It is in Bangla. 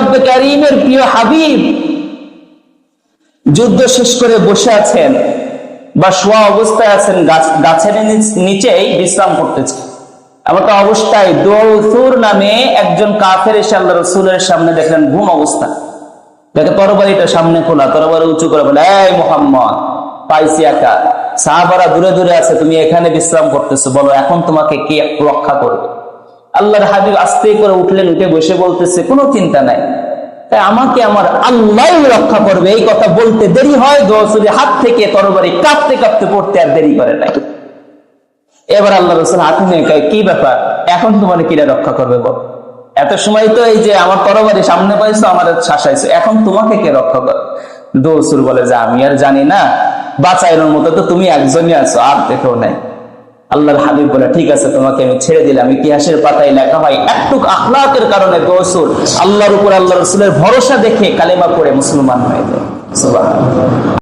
রব্বে কারীমের প্রিয় হাবিব যুদ্ধ শেষ করে বসে আছেন বা শোয়া অবস্থায় আছেন, গাছের নিচেই বিশ্রাম করতেছে। এমন অবস্থায় দৌসুর নামে একজন কাফের এসে আল্লাহ রাসূলের সামনে দেখলেন ঘুম অবস্থা, দেখে তরবারিটা সামনে খোলা, তরবারি উঁচু করে বলে, এই মুহাম্মদ, পাইছি একা, সাহাবারা দূরে দূরে আছে, তুমি এখানে বিশ্রাম করতেছো, বলো এখন তোমাকে কে রক্ষা করবে? আল্লাহর হাবিব আস্তে করে উঠলেন, উঠে বসে বলতেছে, কোনো চিন্তা নাই, তাই আমাকে আমার আল্লাহ রক্ষা করবে। এই কথা বলতে দেরি হয়, দৌসুরের হাত থেকে তরবারি কাঁপতে কাঁপতে পড়তে আর দেরি করে নাই। এবার আল্লাহ রাসূল হাত নিয়ে কয়, কি ব্যাপার, এখন তোমার কিরা রক্ষা করবে বল? এত সময় তো এই যে আমার তরবারি সামনে পাইছো, আমার শাসাইছো, এখন তোমাকে কে রক্ষা করবে? দৌসুর বলে যে আমি আর জানি না, বাঁচাইনোর মতো তো তুমি একজনই আছো, আর দেখো নাই। আল্লাহর হাবিব বলে, ঠিক আছে, তোমাকে আমি ছেড়ে দিলাম। ইতিহাসের পাতায় লেখা হয় একটুক আখলাকের কারণে দৌসুর আল্লাহর উপর আল্লাহ রাসূলের ভরসা দেখে কালেমা পড়ে মুসলমান হয়ে যায়। সুবহানাল্লাহ।